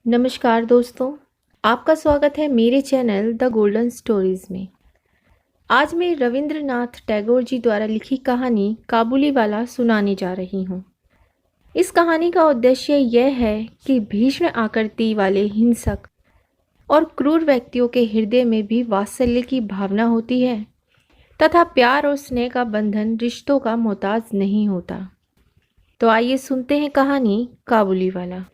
नमस्कार दोस्तों, आपका स्वागत है मेरे चैनल द गोल्डन स्टोरीज में। आज मैं रविंद्रनाथ टैगोर जी द्वारा लिखी कहानी काबुली वाला सुनाने जा रही हूँ। इस कहानी का उद्देश्य यह है कि भीष्म आकृति वाले हिंसक और क्रूर व्यक्तियों के हृदय में भी वात्सल्य की भावना होती है तथा प्यार और स्नेह का बंधन रिश्तों का मोहताज नहीं होता। तो आइए सुनते हैं कहानी काबुली वाला।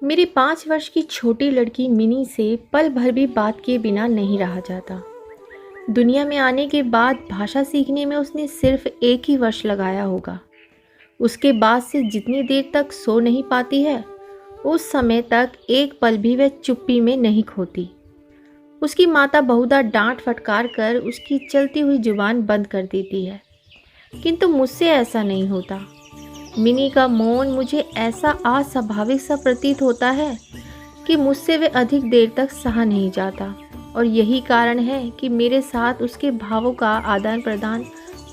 मेरी 5 वर्ष की छोटी लड़की मिनी से पल भर भी बात किए बिना नहीं रहा जाता। दुनिया में आने के बाद भाषा सीखने में उसने सिर्फ 1 ही वर्ष लगाया होगा। उसके बाद से जितनी देर तक सो नहीं पाती है, उस समय तक एक पल भी वह चुप्पी में नहीं खोती। उसकी माता बहुधा डांट फटकार कर उसकी चलती हुई जुबान बंद कर देती है, किंतु मुझसे ऐसा नहीं होता। मिनी का मौन मुझे ऐसा अस्वाभाविक सा प्रतीत होता है कि मुझसे वे अधिक देर तक सहा नहीं जाता, और यही कारण है कि मेरे साथ उसके भावों का आदान प्रदान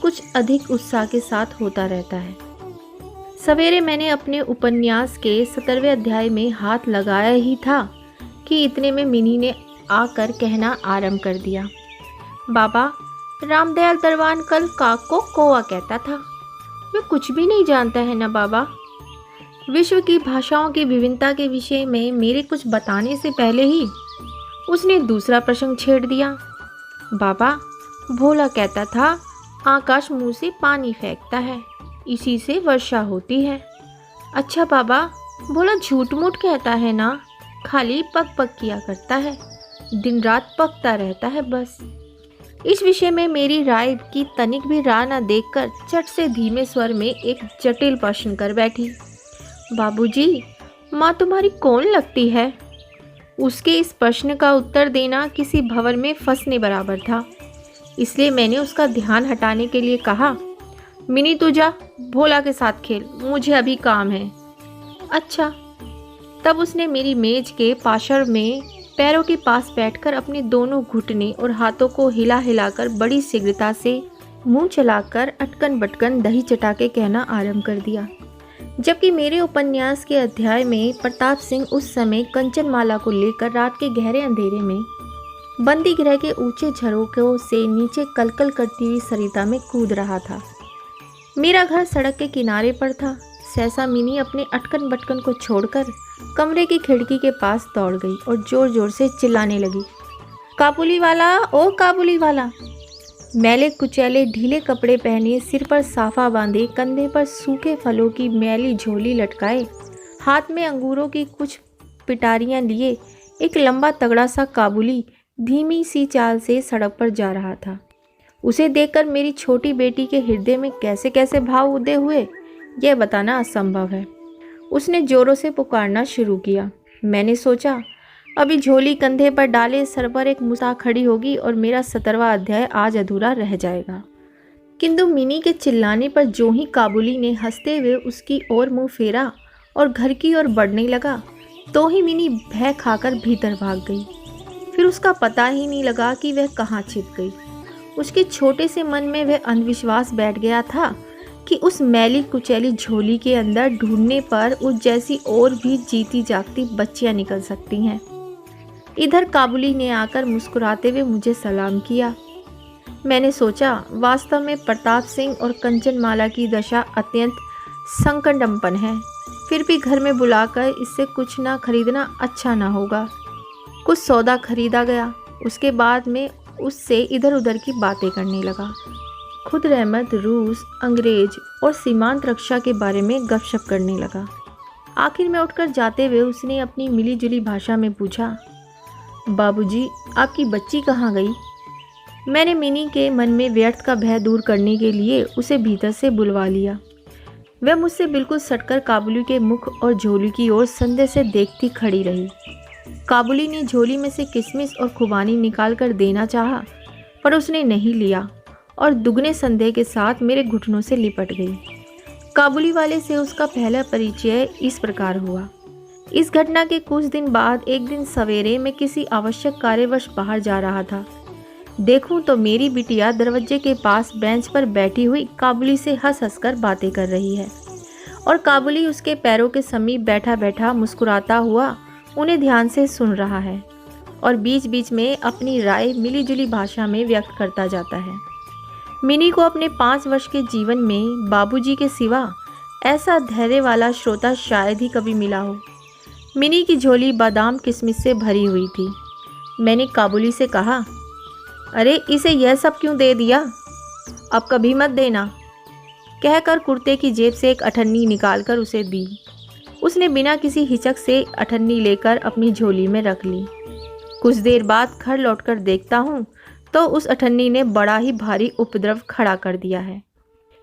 कुछ अधिक उत्साह के साथ होता रहता है। सवेरे मैंने अपने उपन्यास के 17वें अध्याय में हाथ लगाया ही था कि इतने में मिनी ने आकर कहना आरंभ कर दिया, बाबा, रामदयाल दरवान कल काक को कौवा कहता था। मैं कुछ भी नहीं जानता है ना बाबा। विश्व की भाषाओं की विभिन्नता के विषय में मेरे कुछ बताने से पहले ही उसने दूसरा प्रश्न छेड़ दिया। बाबा, भोला कहता था आकाश मुंह से पानी फेंकता है, इसी से वर्षा होती है। अच्छा बाबा, भोला झूठ मूठ कहता है ना, खाली पक पक किया करता है, दिन रात पकता रहता है बस। इस विषय में मेरी राय की तनिक भी राह न देखकर चट से धीमे स्वर में एक जटिल प्रश्न कर बैठी। बाबूजी, माँ तुम्हारी कौन लगती है? उसके इस प्रश्न का उत्तर देना किसी भंवर में फंसने बराबर था, इसलिए मैंने उसका ध्यान हटाने के लिए कहा, मिनी तू जा, भोला के साथ खेल, मुझे अभी काम है। अच्छा। तब उसने मेरी मेज के पाशर में पैरों के पास बैठकर अपने दोनों घुटने और हाथों को हिला हिलाकर बड़ी शीघ्रता से मुंह चलाकर अटकन बटकन दही चटा के कहना आरंभ कर दिया। जबकि मेरे उपन्यास के अध्याय में प्रताप सिंह उस समय कंचनमाला को लेकर रात के गहरे अंधेरे में बंदी गृह के ऊंचे झरोकों से नीचे कलकल करती हुई सरिता में कूद रहा था। मेरा घर सड़क के किनारे पर था। सहसा मिनी अपने अटकन बटकन को छोड़कर कमरे की खिड़की के पास दौड़ गई और जोर जोर से चिल्लाने लगी, काबुली वाला, ओ काबुली वाला। मैले कुचैले ढीले कपड़े पहने, सिर पर साफा बांधे, कंधे पर सूखे फलों की मैली झोली लटकाए, हाथ में अंगूरों की कुछ पिटारियां लिए एक लंबा तगड़ा सा काबुली धीमी सी चाल से सड़क पर जा रहा था। उसे देखकर मेरी छोटी बेटी के हृदय में कैसे कैसे भाव उदय हुए, यह बताना असंभव है। उसने जोरों से पुकारना शुरू किया। मैंने सोचा, अभी झोली कंधे पर डाले सर पर एक मुसा खड़ी होगी और मेरा 17वां अध्याय आज अधूरा रह जाएगा। किंतु मिनी के चिल्लाने पर जो ही काबुली ने हंसते हुए उसकी ओर मुंह फेरा और घर की ओर बढ़ने लगा, तो ही मिनी भय खाकर भीतर भाग गई। फिर उसका पता ही नहीं लगा कि वह कहाँ छिप गई। उसके छोटे से मन में वह अंधविश्वास बैठ गया था कि उस मैली कुचैली झोली के अंदर ढूंढने पर उस जैसी और भी जीती जागती बच्चियां निकल सकती हैं। इधर काबुली ने आकर मुस्कुराते हुए मुझे सलाम किया। मैंने सोचा, वास्तव में प्रताप सिंह और कंचनमाला की दशा अत्यंत संकटम्पन है, फिर भी घर में बुलाकर इससे कुछ ना खरीदना अच्छा ना होगा। कुछ सौदा खरीदा गया। उसके बाद में उससे इधर उधर की बातें करने लगा। खुद रहमत रूस, अंग्रेज और सीमांत रक्षा के बारे में गपशप करने लगा। आखिर में उठकर जाते हुए उसने अपनी मिली जुली भाषा में पूछा, बाबूजी, आपकी बच्ची कहाँ गई? मैंने मिनी के मन में व्यर्थ का भय दूर करने के लिए उसे भीतर से बुलवा लिया। वह मुझसे बिल्कुल सटकर काबुली के मुख और झोली की ओर संदेह से देखती खड़ी रही। काबुली ने झोली में से किशमिश और खुबानी निकाल कर देना चाहा, पर उसने नहीं लिया और दुगने संदेह के साथ मेरे घुटनों से लिपट गई। काबुली वाले से उसका पहला परिचय इस प्रकार हुआ। इस घटना के कुछ दिन बाद एक दिन सवेरे मैं किसी आवश्यक कार्यवश बाहर जा रहा था। देखूं तो मेरी बिटिया दरवाजे के पास बेंच पर बैठी हुई काबुली से हंस हंस कर बातें कर रही है और काबुली उसके पैरों के समीप बैठा बैठा मुस्कुराता हुआ उन्हें ध्यान से सुन रहा है और बीच बीच में अपनी राय मिलीजुली भाषा में व्यक्त करता जाता है। मिनी को अपने 5 वर्ष के जीवन में बाबूजी के सिवा ऐसा धैर्य वाला श्रोता शायद ही कभी मिला हो। मिनी की झोली बादाम किशमिश से भरी हुई थी। मैंने काबुली से कहा, अरे इसे यह सब क्यों दे दिया? अब कभी मत देना, कहकर कुर्ते की जेब से एक अठन्नी निकालकर उसे दी। उसने बिना किसी हिचक से अठन्नी लेकर अपनी झोली में रख ली। कुछ देर बाद घर लौटकर देखता हूँ तो उस अठन्नी ने बड़ा ही भारी उपद्रव खड़ा कर दिया है।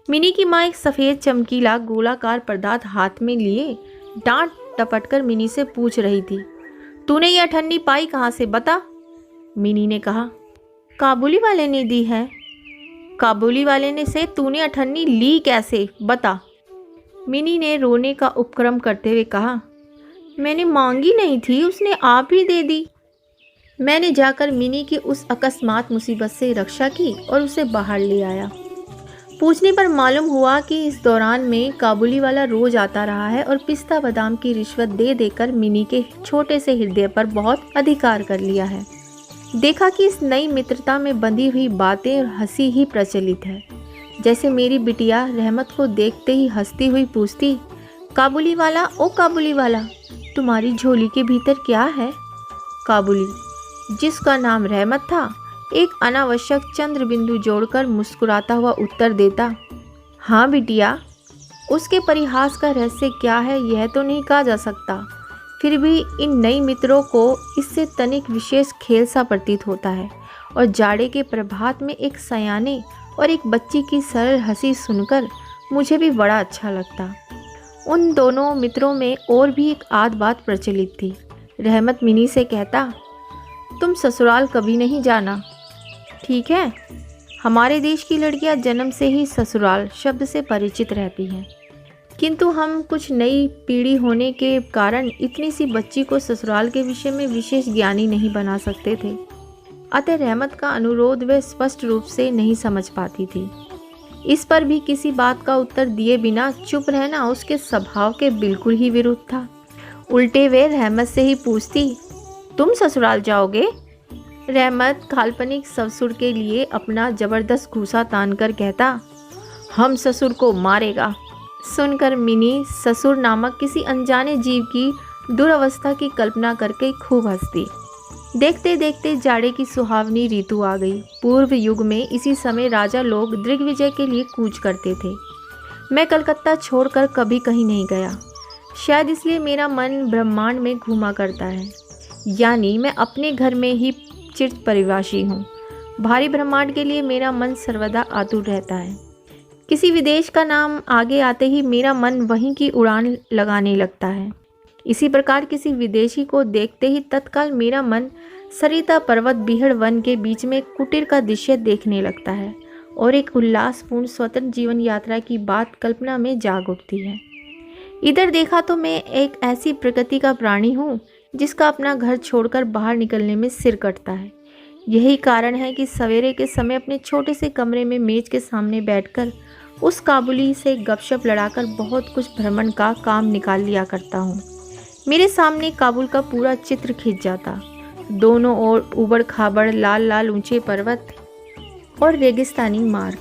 मिनी की माँ एक सफ़ेद चमकीला गोलाकार पदार्थ हाथ में लिए डांट टपटकर मिनी से पूछ रही थी, तूने ये अठन्नी पाई कहाँ से, बता। मिनी ने कहा, काबुली वाले ने दी है। काबुली वाले ने से तूने अठन्नी ली कैसे, बता। मिनी ने रोने का उपक्रम करते हुए कहा, मैंने मांगी नहीं थी, उसने आप ही दे दी। मैंने जाकर मिनी की उस अकस्मात मुसीबत से रक्षा की और उसे बाहर ले आया। पूछने पर मालूम हुआ कि इस दौरान में काबुली वाला रोज आता रहा है और पिस्ता बादाम की रिश्वत दे देकर मिनी के छोटे से हृदय पर बहुत अधिकार कर लिया है। देखा कि इस नई मित्रता में बंधी हुई बातें और हंसी ही प्रचलित है। जैसे मेरी बिटिया रहमत को देखते ही हंसती हुई पूछती, काबुली वाला, ओ काबुली वाला, तुम्हारी झोली के भीतर क्या है? काबुली, जिसका नाम रहमत था, एक अनावश्यक चंद्र बिंदु जोड़कर मुस्कुराता हुआ उत्तर देता, हाँ बिटिया। उसके परिहास का रहस्य क्या है यह तो नहीं कहा जा सकता, फिर भी इन नई मित्रों को इससे तनिक विशेष खेल सा प्रतीत होता है और जाड़े के प्रभात में एक सयाने और एक बच्ची की सरल हंसी सुनकर मुझे भी बड़ा अच्छा लगता। उन दोनों मित्रों में और भी एक आध बात प्रचलित थी। रहमत मिनी से कहता, तुम ससुराल कभी नहीं जाना, ठीक है? हमारे देश की लड़कियां जन्म से ही ससुराल शब्द से परिचित रहती हैं, किंतु हम कुछ नई पीढ़ी होने के कारण इतनी सी बच्ची को ससुराल के विषय में विशेष ज्ञानी नहीं बना सकते थे। अतः रहमत का अनुरोध वे स्पष्ट रूप से नहीं समझ पाती थी। इस पर भी किसी बात का उत्तर दिए बिना चुप रहना उसके स्वभाव के बिल्कुल ही विरुद्ध था। उल्टे वे रहमत से ही पूछती, तुम ससुराल जाओगे? रहमत काल्पनिक ससुर के लिए अपना जबरदस्त घूसा तानकर कहता, हम ससुर को मारेगा। सुनकर मिनी ससुर नामक किसी अनजाने जीव की दुर्अवस्था की कल्पना करके खूब हंसती। देखते देखते जाड़े की सुहावनी ऋतु आ गई। पूर्व युग में इसी समय राजा लोग दिग्विजय के लिए कूच करते थे। मैं कलकत्ता छोड़कर कभी कहीं नहीं गया, शायद इसलिए मेरा मन ब्रह्मांड में घूमा करता है, यानी मैं अपने घर में ही चिर परिवासी हूँ। भारी ब्रह्मांड के लिए मेरा मन सर्वदा आतुर रहता है। किसी विदेश का नाम आगे आते ही मेरा मन वहीं की उड़ान लगाने लगता है। इसी प्रकार किसी विदेशी को देखते ही तत्काल मेरा मन सरिता पर्वत बिहड़ वन के बीच में कुटीर का दृश्य देखने लगता है और एक उल्लासपूर्ण स्वतंत्र जीवन यात्रा की बात कल्पना में जाग उठती है। इधर देखा तो मैं एक ऐसी प्रकृति का प्राणी हूँ जिसका अपना घर छोड़कर बाहर निकलने में सिर कटता है। यही कारण है कि सवेरे के समय अपने छोटे से कमरे में मेज के सामने बैठकर उस काबुली से गपशप लड़ाकर बहुत कुछ भ्रमण का काम निकाल लिया करता हूँ। मेरे सामने काबुल का पूरा चित्र खिंच जाता। दोनों ओर उबड़ खाबड़ लाल लाल ऊंचे पर्वत और रेगिस्तानी मार्ग,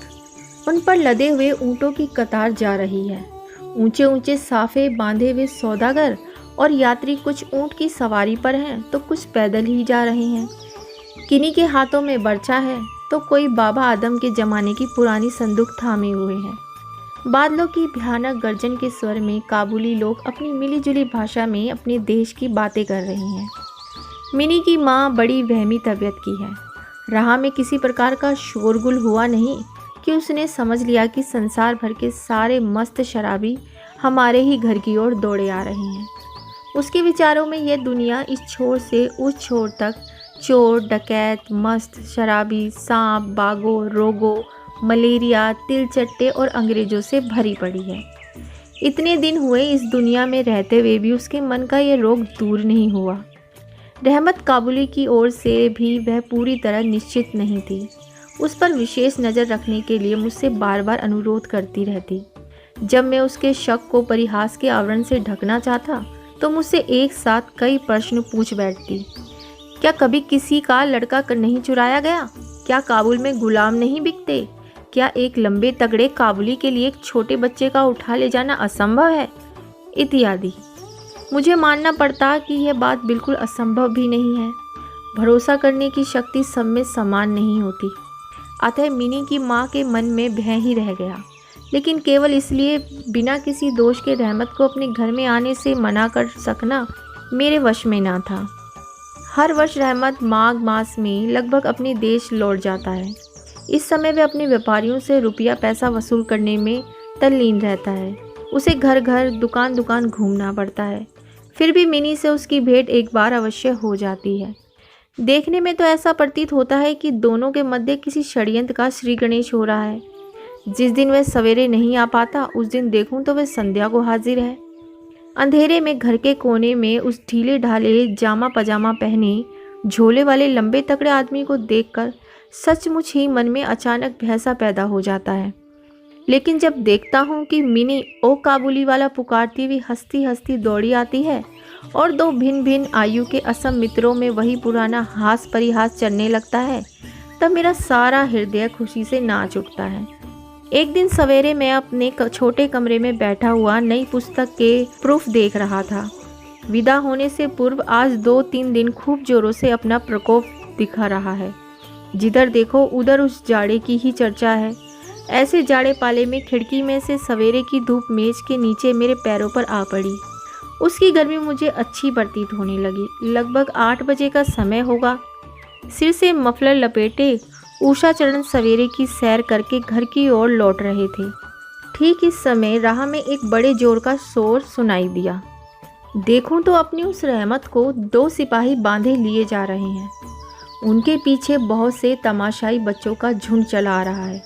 उन पर लदे हुए ऊँटों की कतार जा रही है। ऊंचे ऊंचे साफे बांधे हुए सौदागर और यात्री कुछ ऊँट की सवारी पर हैं तो कुछ पैदल ही जा रहे हैं। किन्हीं के हाथों में बर्छा है तो कोई बाबा आदम के ज़माने की पुरानी संदूक थामे हुए हैं। बादलों की भयानक गर्जन के स्वर में काबुली लोग अपनी मिलीजुली भाषा में अपने देश की बातें कर रहे हैं। मिनी की माँ बड़ी वहमी तबीयत की है। राह में किसी प्रकार का शोरगुल हुआ नहीं कि उसने समझ लिया कि संसार भर के सारे मस्त शराबी हमारे ही घर की ओर दौड़े आ रहे हैं। उसके विचारों में यह दुनिया इस छोर से उस छोर तक चोर, डकैत, मस्त, शराबी, सांप, बागो, रोगो, मलेरिया, तिलचट्टे और अंग्रेजों से भरी पड़ी है। इतने दिन हुए इस दुनिया में रहते हुए भी उसके मन का यह रोग दूर नहीं हुआ। रहमत काबुली की ओर से भी वह पूरी तरह निश्चित नहीं थी। उस पर विशेष नज़र रखने के लिए मुझसे बार बार अनुरोध करती रहती। जब मैं उसके शक को परिहास के आवरण से ढकना चाहता तो मुझसे एक साथ कई प्रश्न पूछ बैठती। क्या कभी किसी का लड़का नहीं चुराया गया? क्या काबुल में गुलाम नहीं बिकते? क्या एक लंबे तगड़े काबुली के लिए एक छोटे बच्चे का उठा ले जाना असंभव है? इत्यादि। मुझे मानना पड़ता कि यह बात बिल्कुल असंभव भी नहीं है। भरोसा करने की शक्ति सब में समान नहीं होती। अतः मिनी की माँ के मन में भय ही रह गया, लेकिन केवल इसलिए बिना किसी दोष के रहमत को अपने घर में आने से मना कर सकना मेरे वश में ना था। हर वर्ष रहमत माघ मास में लगभग अपने देश लौट जाता है। इस समय वह अपने व्यापारियों से रुपया पैसा वसूल करने में तल्लीन रहता है। उसे घर घर दुकान दुकान घूमना पड़ता है। फिर भी मिनी से उसकी भेंट एक बार अवश्य हो जाती है। देखने में तो ऐसा प्रतीत होता है कि दोनों के मध्य किसी षड्यंत्र का श्री गणेश हो रहा है। जिस दिन वह सवेरे नहीं आ पाता, उस दिन देखूं तो वह संध्या को हाजिर है। अंधेरे में घर के कोने में उस ढीले ढाले जामा पजामा पहने झोले वाले लंबे तगड़े आदमी को देखकर सचमुच ही मन में अचानक भैसा पैदा हो जाता है। लेकिन जब देखता हूँ कि मिनी ओ काबुली वाला पुकारती हुई हंसती हंसती दौड़ी आती है और दो भिन्न भिन्न आयु के असम मित्रों में वही पुराना हास परिहास चलने लगता है, तब मेरा सारा हृदय खुशी से नाच उठता है। एक दिन सवेरे मैं अपने छोटे कमरे में बैठा हुआ नई पुस्तक के प्रूफ देख रहा था। विदा होने से पूर्व आज 2-3 दिन खूब जोरों से अपना प्रकोप दिखा रहा है। जिधर देखो उधर उस जाड़े की ही चर्चा है। ऐसे जाड़े पाले में खिड़की में से सवेरे की धूप मेज के नीचे मेरे पैरों पर आ पड़ी। उसकी गर्मी मुझे अच्छी प्रतीत होने लगी। लगभग 8 बजे का समय होगा। सिर से मफलर लपेटे उषा चरण सवेरे की सैर करके घर की ओर लौट रहे थे। ठीक इस समय राह में एक बड़े जोर का शोर सुनाई दिया। देखूं तो अपनी उस रहमत को 2 सिपाही बांधे लिए जा रहे हैं। उनके पीछे बहुत से तमाशाई बच्चों का झुंड चला आ रहा है।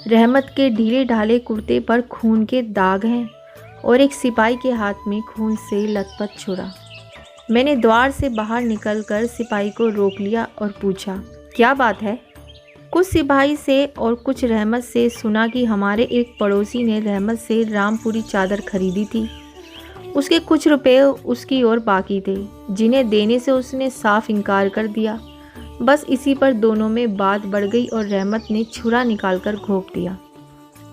रहमत के ढीले ढाले कुर्ते पर खून के दाग हैं और एक सिपाही के हाथ में खून से लथपथ छुरा। मैंने द्वार से बाहर निकलकर सिपाही को रोक लिया और पूछा, क्या बात है? कुछ सिपाही से और कुछ रहमत से सुना कि हमारे एक पड़ोसी ने रहमत से रामपुरी चादर खरीदी थी। उसके कुछ रुपए उसकी ओर बाकी थे, जिन्हें देने से उसने साफ इनकार कर दिया। बस इसी पर दोनों में बात बढ़ गई और रहमत ने छुरा निकालकर घोंप दिया।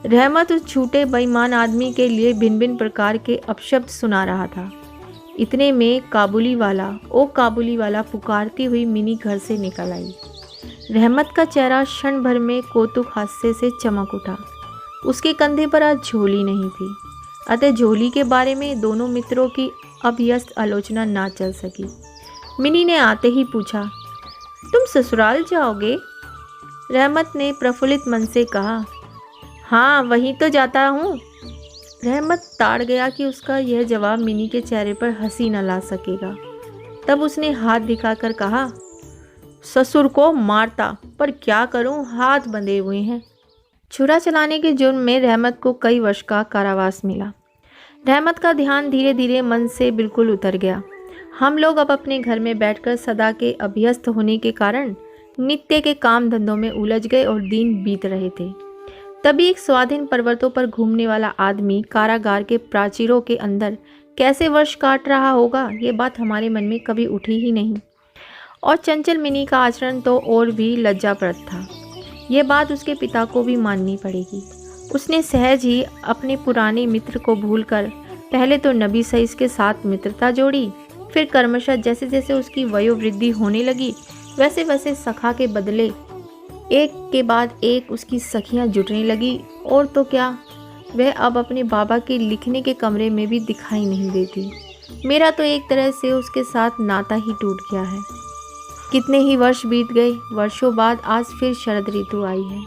रहमत उस झूठे बेईमान आदमी के लिए भिन्न भिन्न प्रकार के अपशब्द सुना रहा था। इतने में काबुली वाला ओ काबुली वाला पुकारती हुई मिनी घर से निकल आई। रहमत का चेहरा क्षण भर में कौतुक हास्य से चमक उठा। उसके कंधे पर आज झोली नहीं थी, अतः झोली के बारे में दोनों मित्रों की अभ्यस्त आलोचना ना चल सकी। मिनी ने आते ही पूछा, तुम ससुराल जाओगे? रहमत ने प्रफुल्लित मन से कहा, हाँ वहीं तो जाता हूँ। रहमत ताड़ गया कि उसका यह जवाब मिनी के चेहरे पर हंसी न ला सकेगा। तब उसने हाथ दिखाकर कहा, ससुर को मारता, पर क्या करूँ, हाथ बंधे हुए हैं। छुरा चलाने के जुर्म में रहमत को कई वर्ष का कारावास मिला। रहमत का ध्यान धीरे धीरे मन से बिल्कुल उतर गया। हम लोग अब अपने घर में बैठकर सदा के अभ्यस्त होने के कारण नित्य के काम धंधों में उलझ गए और दिन बीत रहे थे। तभी एक स्वाधीन पर्वतों पर घूमने वाला आदमी कारागार के प्राचीरों के अंदर कैसे वर्ष काट रहा होगा, ये बात हमारे मन में कभी उठी ही नहीं। और चंचल मिनी का आचरण तो और भी लज्जाप्रद था। ये बात उसके पिता को भी माननी पड़ेगी। उसने सहज ही अपने पुराने मित्र को भूलकर पहले तो नबी सईद के साथ मित्रता जोड़ी, फिर क्रमशः जैसे जैसे उसकी वयोवृद्धि होने लगी वैसे वैसे सखा के बदले एक के बाद एक उसकी सखियां जुटने लगी। और तो क्या, वह अब अपने बाबा के लिखने के कमरे में भी दिखाई नहीं देती। मेरा तो एक तरह से उसके साथ नाता ही टूट गया है। कितने ही वर्ष बीत गए। वर्षों बाद आज फिर शरद ऋतु आई है।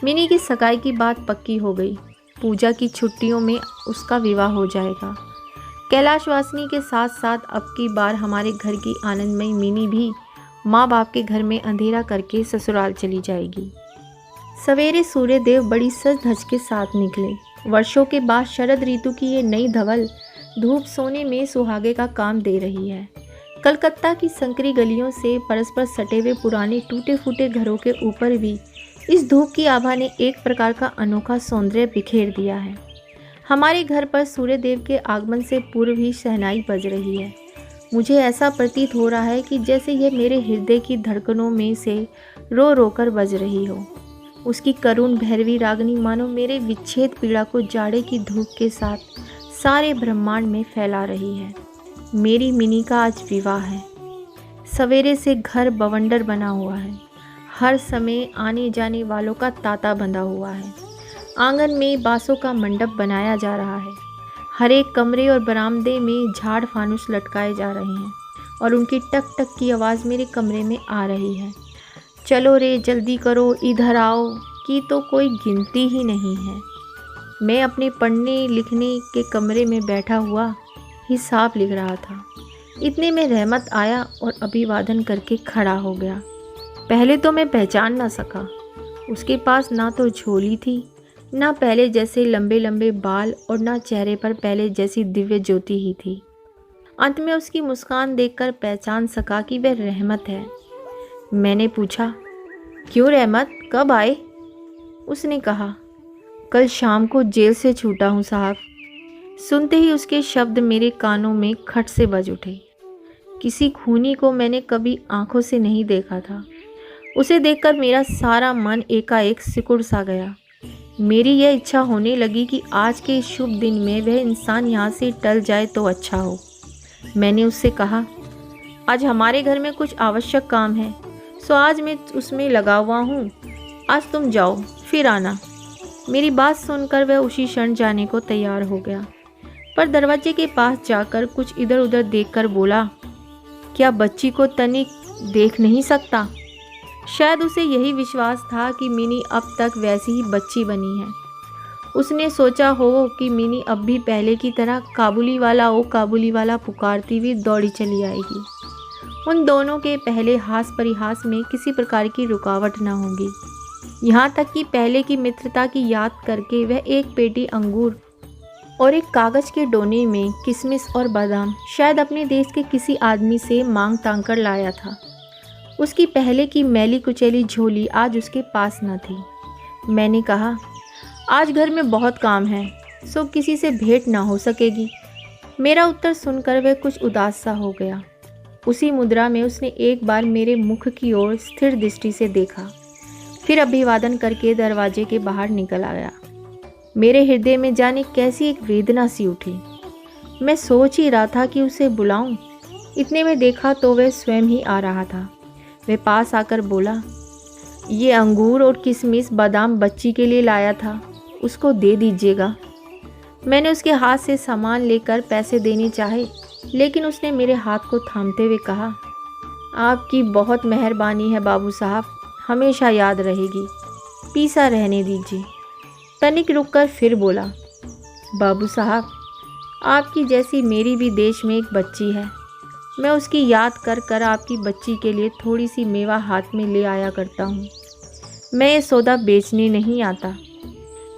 मिनी की सगाई की बात पक्की हो गई। पूजा की छुट्टियों में उसका विवाह हो जाएगा। कैलाशवासिनी के साथ साथ अब की बार हमारे घर की आनंदमयी मिनी भी माँ बाप के घर में अंधेरा करके ससुराल चली जाएगी। सवेरे सूर्य देव बड़ी सज धज के साथ निकले। वर्षों के बाद शरद ऋतु की ये नई धवल धूप सोने में सुहागे का काम दे रही है। कलकत्ता की संकरी गलियों से परस्पर सटे हुए पुराने टूटे फूटे घरों के ऊपर भी इस धूप की आभा ने एक प्रकार का अनोखा सौंदर्य बिखेर दिया है। हमारे घर पर सूर्यदेव के आगमन से पूर्व ही शहनाई बज रही है। मुझे ऐसा प्रतीत हो रहा है कि जैसे यह मेरे हृदय की धड़कनों में से रो रो कर बज रही हो। उसकी करुण भैरवी रागनी मानो मेरे विच्छेद पीड़ा को जाड़े की धूप के साथ सारे ब्रह्मांड में फैला रही है। मेरी मिनी का आज विवाह है। सवेरे से घर बवंडर बना हुआ है। हर समय आने जाने वालों का तांता बंधा हुआ है। आंगन में बांसों का मंडप बनाया जा रहा है। हर एक कमरे और बरामदे में झाड़ फानुस लटकाए जा रहे हैं और उनकी टक टक की आवाज़ मेरे कमरे में आ रही है। चलो रे जल्दी करो, इधर आओ की तो कोई गिनती ही नहीं है। मैं अपने पढ़ने लिखने के कमरे में बैठा हुआ हिसाब लिख रहा था। इतने में रहमत आया और अभिवादन करके खड़ा हो गया। पहले तो मैं पहचान ना सका। उसके पास ना तो झोली थी, ना पहले जैसे लंबे लंबे बाल और ना चेहरे पर पहले जैसी दिव्य ज्योति ही थी। अंत में उसकी मुस्कान देखकर पहचान सका कि वह रहमत है। मैंने पूछा, क्यों रहमत, कब आए? उसने कहा, कल शाम को जेल से छूटा हूँ साहब। सुनते ही उसके शब्द मेरे कानों में खट से बज उठे। किसी खूनी को मैंने कभी आंखों से नहीं देखा था। उसे देखकर मेरा सारा मन एकाएक सिकुड़ सा गया। मेरी यह इच्छा होने लगी कि आज के इस शुभ दिन में वह इंसान यहाँ से टल जाए तो अच्छा हो। मैंने उससे कहा, आज हमारे घर में कुछ आवश्यक काम है, सो आज मैं उसमें लगा हुआ हूँ। आज तुम जाओ, फिर आना। मेरी बात सुनकर वह उसी क्षण जाने को तैयार हो गया, पर दरवाजे के पास जाकर कुछ इधर उधर देखकर बोला, क्या बच्ची को तनिक देख नहीं सकता? शायद उसे यही विश्वास था कि मिनी अब तक वैसी ही बच्ची बनी है। उसने सोचा हो कि मिनी अब भी पहले की तरह काबुली वाला ओ काबुली वाला पुकारती हुई दौड़ी चली आएगी। उन दोनों के पहले हास परिहास में किसी प्रकार की रुकावट न होगी। यहाँ तक कि पहले की मित्रता की याद करके वह एक पेटी अंगूर और एक कागज़ के डोने में किशमिश और बादाम शायद अपने देश के किसी आदमी से मांग तांग कर लाया था। उसकी पहले की मैली कुचैली झोली आज उसके पास न थी। मैंने कहा, आज घर में बहुत काम है, सो किसी से भेंट ना हो सकेगी। मेरा उत्तर सुनकर वह कुछ उदास सा हो गया। उसी मुद्रा में उसने एक बार मेरे मुख की ओर स्थिर दृष्टि से देखा, फिर अभिवादन करके दरवाजे के बाहर निकल आया। मेरे हृदय में जाने कैसी एक वेदना सी उठी। मैं सोच ही रहा था कि उसे बुलाऊं। इतने में देखा तो वह स्वयं ही आ रहा था। वह पास आकर बोला, ये अंगूर और किशमिश बादाम बच्ची के लिए लाया था, उसको दे दीजिएगा। मैंने उसके हाथ से सामान लेकर पैसे देने चाहे, लेकिन उसने मेरे हाथ को थामते हुए कहा, आपकी बहुत मेहरबानी है बाबू साहब, हमेशा याद रहेगी, पीसा रहने दीजिए। तनिक रुककर फिर बोला, बाबू साहब, आपकी जैसी मेरी भी देश में एक बच्ची है। मैं उसकी याद कर कर आपकी बच्ची के लिए थोड़ी सी मेवा हाथ में ले आया करता हूँ। मैं ये सौदा बेचने नहीं आता।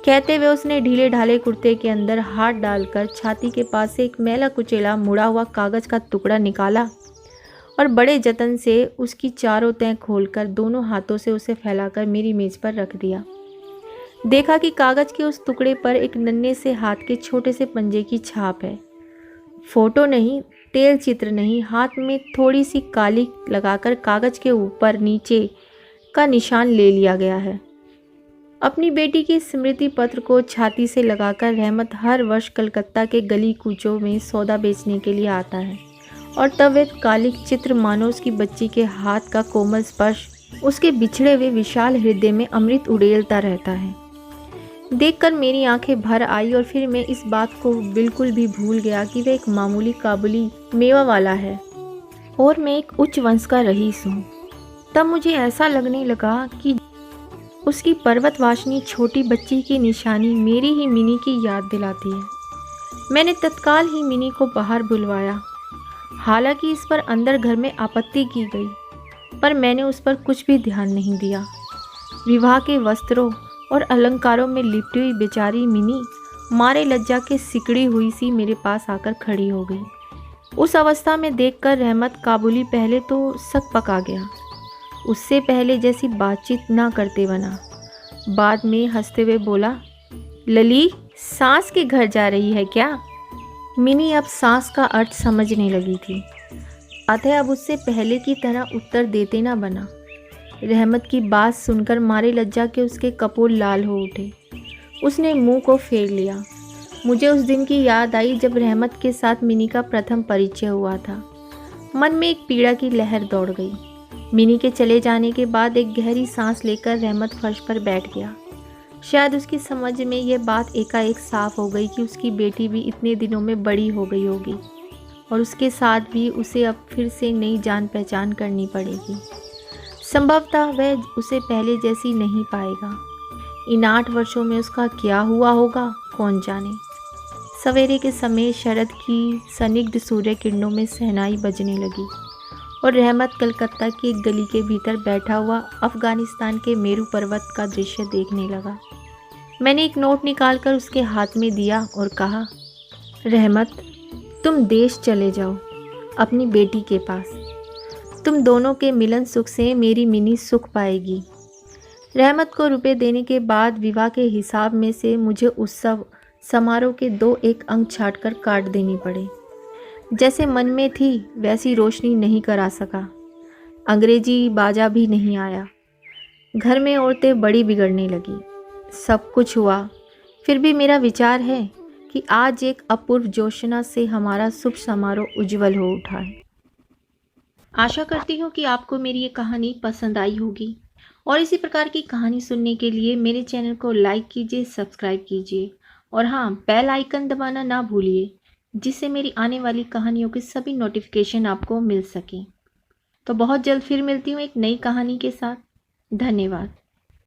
कहते हुए उसने ढीले ढाले कुर्ते के अंदर हाथ डालकर छाती के पास से एक मैला कुचेला मुड़ा हुआ कागज़ का टुकड़ा निकाला और बड़े जतन से उसकी चारों तह खोलकर दोनों हाथों से उसे फैलाकर मेरी मेज़ पर रख दिया। देखा कि कागज़ के उस टुकड़े पर एक नन्हे से हाथ के छोटे से पंजे की छाप है। फोटो नहीं, तेल चित्र नहीं, हाथ में थोड़ी सी काली लगाकर कागज़ के ऊपर नीचे का निशान ले लिया गया है। अपनी बेटी की स्मृति पत्र को छाती से लगाकर रहमत हर वर्ष कलकत्ता के गली कूचों में सौदा बेचने के लिए आता है और तब वह कालिक चित्र मानो उसकी बच्ची के हाथ का कोमल स्पर्श उसके बिछड़े हुए विशाल हृदय में अमृत उड़ेलता रहता है। देखकर मेरी आंखें भर आई और फिर मैं इस बात को बिल्कुल भी भूल गया कि वह एक मामूली काबुली मेवा वाला है और मैं एक उच्च वंश का रईस हूँ। तब मुझे ऐसा लगने लगा कि उसकी पर्वतवासिनी छोटी बच्ची की निशानी मेरी ही मिनी की याद दिलाती है। मैंने तत्काल ही मिनी को बाहर बुलवाया। हालांकि इस पर अंदर घर में आपत्ति की गई, पर मैंने उस पर कुछ भी ध्यान नहीं दिया। विवाह के वस्त्रों और अलंकारों में लिपटी हुई बेचारी मिनी मारे लज्जा के सिकड़ी हुई सी मेरे पास आकर खड़ी हो गई। उस अवस्था में देखकर रहमत काबुली पहले तो सक पका गया। उससे पहले जैसी बातचीत ना करते बना। बाद में हंसते हुए बोला, लली सास के घर जा रही है क्या? मिनी अब सास का अर्थ समझने लगी थी, अतः अब उससे पहले की तरह उत्तर देते ना बना। रहमत की बात सुनकर मारे लज्जा के उसके कपोल लाल हो उठे। उसने मुंह को फेर लिया। मुझे उस दिन की याद आई जब रहमत के साथ मिनी का प्रथम परिचय हुआ था। मन में एक पीड़ा की लहर दौड़ गई। मिनी के चले जाने के बाद एक गहरी सांस लेकर रहमत फर्श पर बैठ गया। शायद उसकी समझ में यह बात एकाएक साफ हो गई कि उसकी बेटी भी इतने दिनों में बड़ी हो गई होगी और उसके साथ भी उसे अब फिर से नई जान पहचान करनी पड़ेगी। संभवतः वह उसे पहले जैसी नहीं पाएगा। इन 8 वर्षों में उसका क्या हुआ होगा, कौन जाने। सवेरे के समय शरद की सनिग्ध सूर्य किरणों में शहनाई बजने लगी और रहमत कलकत्ता की एक गली के भीतर बैठा हुआ अफगानिस्तान के मेरू पर्वत का दृश्य देखने लगा। मैंने एक नोट निकालकर उसके हाथ में दिया और कहा, रहमत, तुम देश चले जाओ अपनी बेटी के पास। तुम दोनों के मिलन सुख से मेरी मिनी सुख पाएगी। रहमत को रुपए देने के बाद विवाह के हिसाब में से मुझे उत्सव समारोह के 2-1 अंक छाँटकर काट देनी पड़े। जैसे मन में थी वैसी रोशनी नहीं करा सका। अंग्रेजी बाजा भी नहीं आया। घर में औरतें बड़ी बिगड़ने लगी। सब कुछ हुआ, फिर भी मेरा विचार है कि आज एक अपूर्व जोशना से हमारा शुभ समारोह उज्जवल हो उठा है। आशा करती हूँ कि आपको मेरी ये कहानी पसंद आई होगी और इसी प्रकार की कहानी सुनने के लिए मेरे चैनल को लाइक कीजिए, सब्सक्राइब कीजिए और हाँ, बेल आइकन दबाना ना भूलिए, जिससे मेरी आने वाली कहानियों के सभी नोटिफिकेशन आपको मिल सकें। तो बहुत जल्द फिर मिलती हूँ एक नई कहानी के साथ। धन्यवाद।